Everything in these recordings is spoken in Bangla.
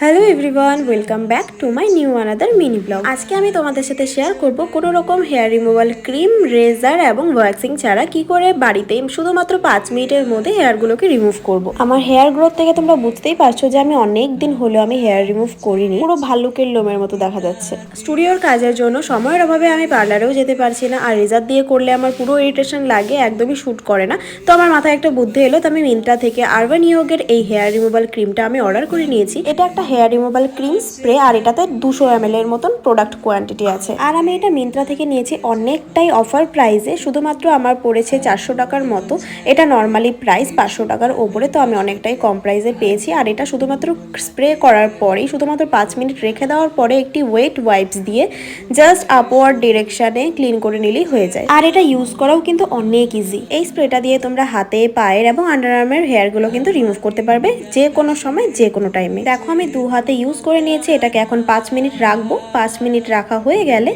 Hello everyone, welcome back to my new another mini blog. আজকে আমি তোমাদের সাথে শেয়ার করব কোনো রকম হেয়ার রিমুভাল ক্রিম, রেজার এবং ওয়াক্সিং ছাড়া কি করে বাড়িতে শুধুমাত্র 5 মিনিটের মধ্যে হেয়ারগুলোকে রিমুভ করব। আমার হেয়ার গ্রোথ থেকে তোমরা বুঝতেই পারছো যে আমি অনেক দিন হলো আমি হেয়ার রিমুভ করিনি, পুরো ভাল্লুকের লোমের মতো দেখা যাচ্ছে। স্টুডিওর কাজের জন্য সময়ের অভাবে আমি পার্লারেও যেতে পারছি না, আর রেজার দিয়ে করলে আমার পুরো ইরিটেশন লাগে, একদমই শ্যুট করে না। তো আমার মাথায় একটা বুদ্ধি এলো, তো আমি মিন্ত্রা থেকে আরবান ইয়োগের এই হেয়ার রিমুভাল ক্রিমটা আমি অর্ডার করে নিয়েছি। এটা একটা হেয়ার রিমুভাল ক্রিম স্প্রে, আর এটাতে 200 ml এর মতন প্রোডাক্ট কোয়ান্টিটি আছে। আর আমি এটা মিন্ত্রা থেকে নিয়েছি অনেকটাই অফার প্রাইসে, শুধুমাত্র আমার পড়েছে 400 টাকার মতো। এটা নর্মালি প্রাইস 500 টাকার ওপরে, তো আমি অনেকটাই কম প্রাইসে পেয়েছি। আর এটা শুধুমাত্র স্প্রে করার পরেই, শুধুমাত্র 5 মিনিট রেখে দেওয়ার পরে একটি ওয়েট ওয়াইপস দিয়ে জাস্ট আপওয়ার্ড ডিরেকশনে ক্লিন করে নিলেই হয়ে যায়। আর এটা ইউজ করাও কিন্তু অনেক ইজি। এই স্প্রেটা দিয়ে তোমরা হাতে, পায়ের এবং আন্ডারআর্মের হেয়ারগুলো কিন্তু রিমুভ করতে পারবে যে কোনো সময়, যে কোনো টাইমে। দেখো আমি 2 হাতে ইউজ করে নিয়েছি, এটাকে এখন 5 মিনিট রাখবো। 5 মিনিট রাখা হয়ে গেলে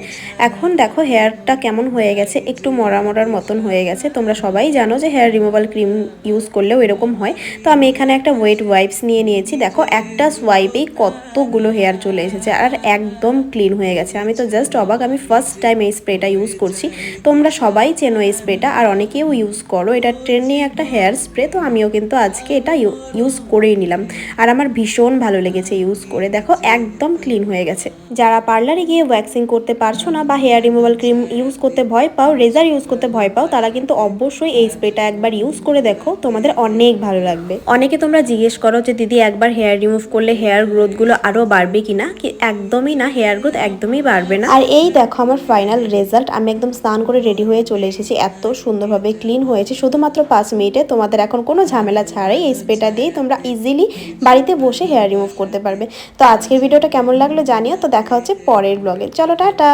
এখন দেখো হেয়ারটা কেমন হয়ে গেছে, একটু মরা মরার মতন হয়ে গেছে। তোমরা সবাই জানো যে হেয়ার রিমুভাল ক্রিম ইউজ করলেও এরকম হয়। তো আমি এখানে একটা ওয়েট ওয়াইপস নিয়ে নিয়েছি। দেখো একটা সোয়াইপেই কতগুলো হেয়ার চলে এসেছে আর একদম ক্লিন হয়ে গেছে। আমি তো জাস্ট অবাক, আমি ফার্স্ট টাইম এই স্প্রেটা ইউজ করছি। তোমরা সবাই চেনো এই স্প্রেটা, আর অনেকেও ইউজ করো। এটা ট্রেন্ডিং একটা হেয়ার স্প্রে, তো আমিও কিন্তু আজকে এটা ইউজ করেই নিলাম। আর আমার ভীষণ ভালো লেগেছে ইউজ করে। দেখো একদম ক্লিন হয়ে গেছে। যারা পার্লারে গিয়ে ওয়্যাক্সিং করতে পারছো না বা হেয়ার রিমুভাল ক্রিম ইউজ করতে ভয় পাও, রেজার ইউজ করতে ভয় পাও, তারা কিন্তু অবশ্যই এই স্প্রেটা একবার ইউজ করে দেখো, তোমাদের অনেক ভালো লাগবে। অনেকে তোমরা জিজ্ঞেস করো যে দিদি একবার হেয়ার রিমুভ করলে হেয়ার গ্রোথগুলো আরও বাড়বে কিনা, কি একদমই না, হেয়ার গ্রোথ একদমই বাড়বে না। আর এই দেখো আমার ফাইনাল রেজাল্ট। আমি একদম স্নান করে রেডি হয়ে চলে এসেছি, এত সুন্দরভাবে ক্লিন হয়েছে শুধুমাত্র 5 মিনিটে। তোমাদের এখন কোনো ঝামেলা ছাড়াই এই স্প্রেটা দিয়ে তোমরা ইজিলি বাড়িতে বসে হেয়ার রিমুভ করতে পারবে। তো আজকের ভিডিওটা কেমন লাগলো জানিও। তো দেখা হচ্ছে পরের ব্লগে। চলো টাটা।